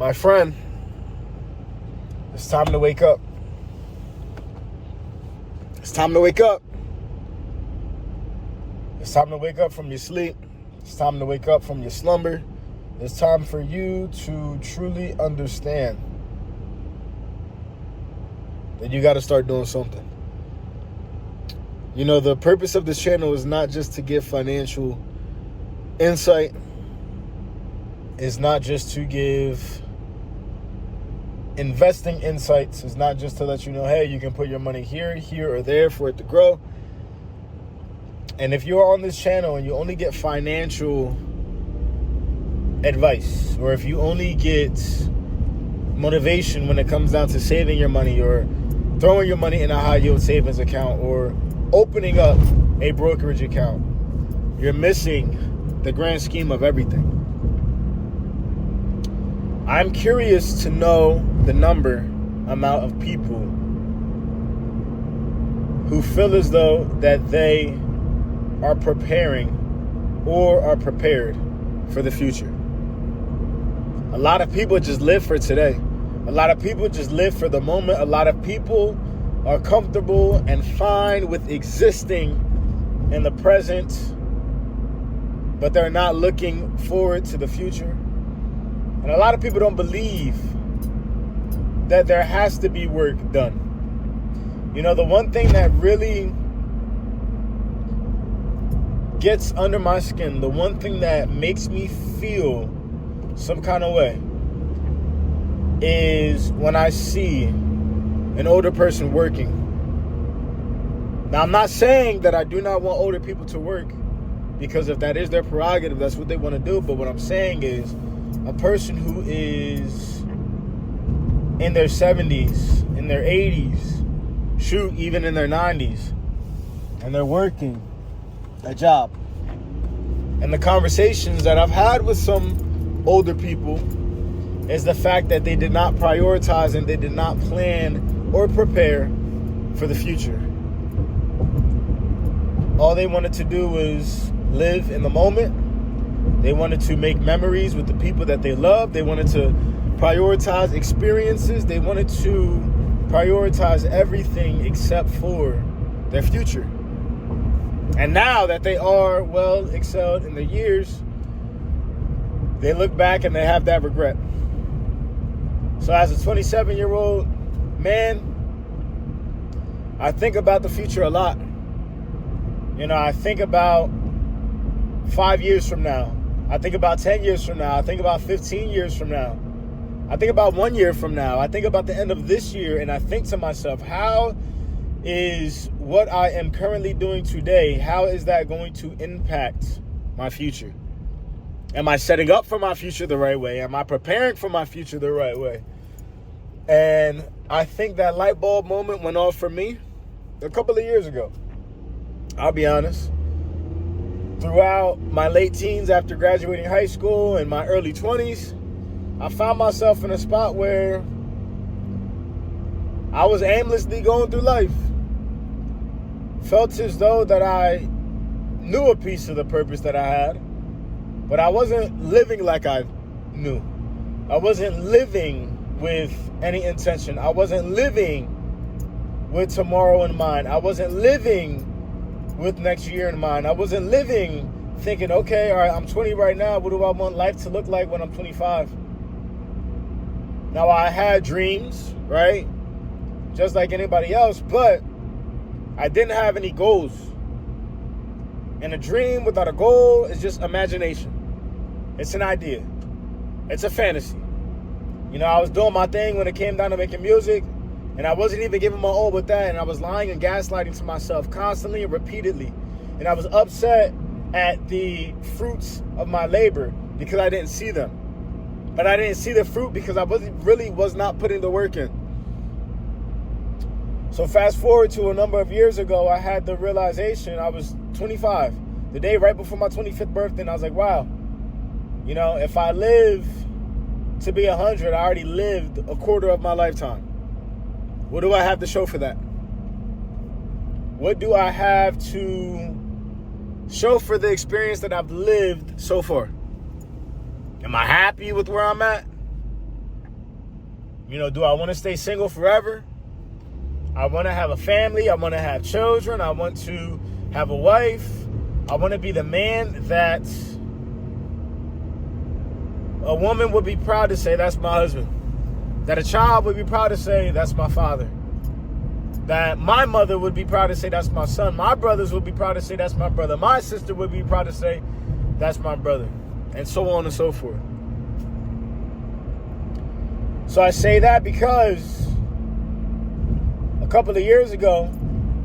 My friend, it's time to wake up. It's time to wake up. It's time to wake up from your sleep. It's time to wake up from your slumber. It's time for you to truly understand that you got to start doing something. You know, the purpose of this channel is not just to give financial insight. It's not just to give investing insights. It's not just to let you know, hey, you can put your money here, or there for it to grow. And if you're on this channel and you only get financial advice, or if you only get motivation when it comes down to saving your money or throwing your money in a high yield savings account or opening up a brokerage account, you're missing the grand scheme of everything. I'm curious to know the amount of people who feel as though that they are preparing or are prepared for the future. A lot of people just live for today. A lot of people just live for the moment. A lot of people are comfortable and fine with existing in the present, but they're not looking forward to the future. And a lot of people don't believe that there has to be work done. You know, the one thing that really gets under my skin, the one thing that makes me feel some kind of way, is when I see an older person working. Now, I'm not saying that I do not want older people to work, because if that is their prerogative, that's what they want to do. But what I'm saying is, a person who is in their 70s, in their 80s, shoot, even in their 90s, and they're working a job. And the conversations that I've had with some older people is the fact that they did not prioritize and they did not plan or prepare for the future. All they wanted to do was live in the moment. They wanted to make memories with the people that they love. They wanted to prioritize experiences. They wanted to prioritize everything except for their future. And now that they are well excelled in their years, they look back and they have that regret. So as a 27-year-old man, I think about the future a lot. You know, I think about 5 years from now. I think about 10 years from now. I think about 15 years from now. I think about 1 year from now. I think about the end of this year, and I think to myself, how is what I am currently doing today, how is that going to impact my future? Am I setting up for my future the right way? Am I preparing for my future the right way? And I think that light bulb moment went off for me a couple of years ago. I'll be honest. Throughout my late teens, after graduating high school, and my early 20s, I found myself in a spot where I was aimlessly going through life. Felt as though that I knew a piece of the purpose that I had, but I wasn't living like I knew. I wasn't living with any intention. I wasn't living with tomorrow in mind. I wasn't living with next year in mind. I wasn't living thinking, okay, all right, I'm 20 right now. What do I want life to look like when I'm 25? Now, I had dreams, right? Just like anybody else, but I didn't have any goals. And a dream without a goal is just imagination. It's an idea. It's a fantasy. You know, I was doing my thing when it came down to making music, and I wasn't even giving my all with that, and I was lying and gaslighting to myself constantly and repeatedly. And I was upset at the fruits of my labor because I didn't see them. But I didn't see the fruit because I was not putting the work in. So fast forward to a number of years ago, I had the realization. I was 25, the day right before my 25th birthday, and I was like, wow, you know, if I live to be 100, I already lived a quarter of my lifetime. What do I have to show for that? What do I have to show for the experience that I've lived so far? Am I happy with where I'm at? Do I want to stay single forever? I want to have a family. I want to have children. I want to have a wife. I want to be the man that a woman would be proud to say, that's my husband. That a child would be proud to say, that's my father. That my mother would be proud to say, that's my son. My brothers would be proud to say, that's my brother. My sister would be proud to say, that's my brother. And so on and so forth. So I say that because a couple of years ago,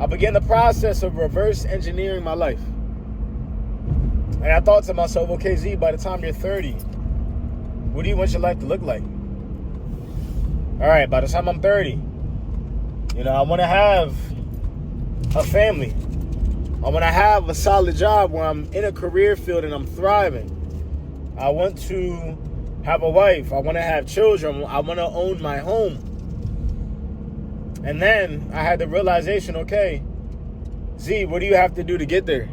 I began the process of reverse engineering my life. And I thought to myself, okay, Z, by the time you're 30, what do you want your life to look like? All right, by the time I'm 30, I want to have a family. I want to have a solid job where I'm in a career field and I'm thriving. I want to have a wife. I want to have children. I want to own my home. And then I had the realization, okay, Z, what do you have to do to get there?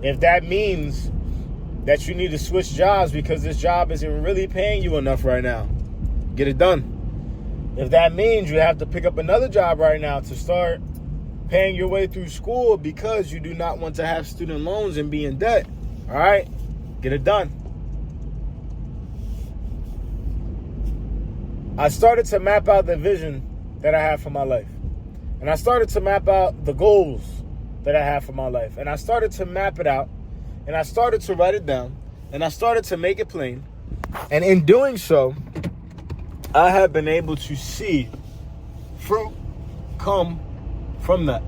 If that means that you need to switch jobs because this job isn't really paying you enough right now, get it done. If that means you have to pick up another job right now to start paying your way through school because you do not want to have student loans and be in debt, all right, get it done. I started to map out the vision that I have for my life. And I started to map out the goals that I have for my life. And I started to map it out. And I started to write it down. And I started to make it plain. And in doing so, I have been able to see fruit come from that.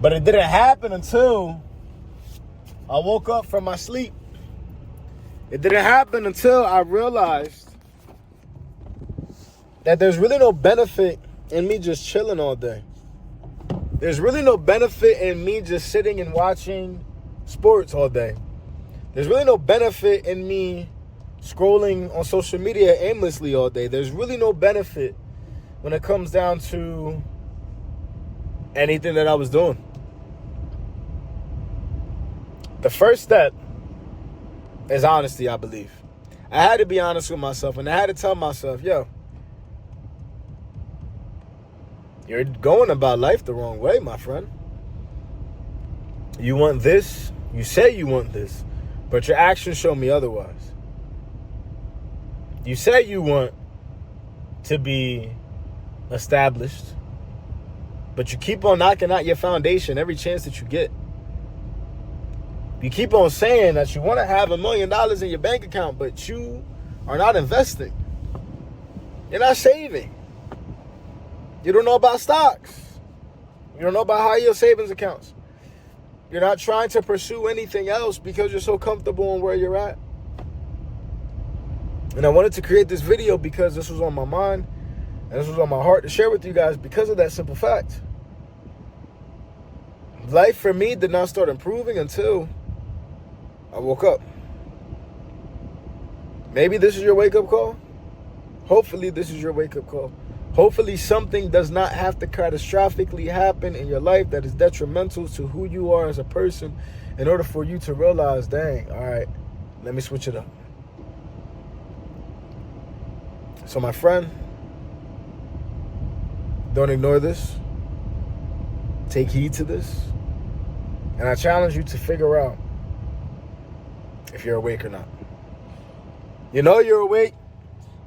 But it didn't happen until I woke up from my sleep. It didn't happen until I realized that there's really no benefit in me just chilling all day. There's really no benefit in me just sitting and watching sports all day. There's really no benefit in me scrolling on social media aimlessly all day. There's really no benefit when it comes down to anything that I was doing. The first step is honesty, I believe. I had to be honest with myself, and I had to tell myself, yo, you're going about life the wrong way, my friend. You want this, you say you want this, but your actions show me otherwise. You say you want to be established, but you keep on knocking out your foundation every chance that you get. You keep on saying that you want to have $1 million in your bank account, but you are not investing. You're not saving. You don't know about stocks. You don't know about high yield savings accounts. You're not trying to pursue anything else because you're so comfortable in where you're at. And I wanted to create this video because this was on my mind and this was on my heart to share with you guys because of that simple fact. Life for me did not start improving until I woke up. Maybe this is your wake-up call. Hopefully this is your wake-up call. Hopefully something does not have to catastrophically happen in your life that is detrimental to who you are as a person in order for you to realize, dang, all right, let me switch it up. So my friend, don't ignore this. Take heed to this. And I challenge you to figure out if you're awake or not. You know you're awake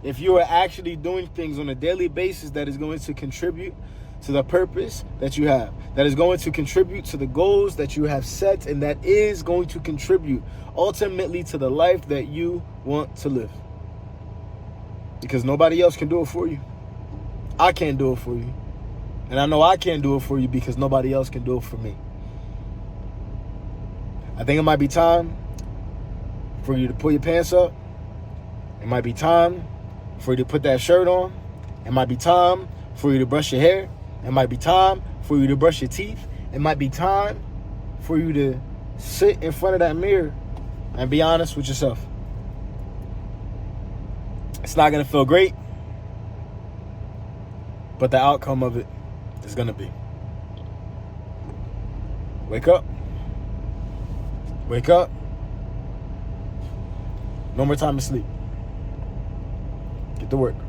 if you are actually doing things on a daily basis that is going to contribute to the purpose that you have, that is going to contribute to the goals that you have set, and that is going to contribute ultimately to the life that you want to live. Because nobody else can do it for you. I can't do it for you. And I know I can't do it for you because nobody else can do it for me. I think it might be time for you to pull your pants up. It might be time for you to put that shirt on. It might be time for you to brush your hair. It might be time for you to brush your teeth. It might be time for you to sit in front of that mirror and be honest with yourself. It's not going to feel great, but the outcome of it is going to be. Wake up. Wake up. No more time to sleep. Get to work.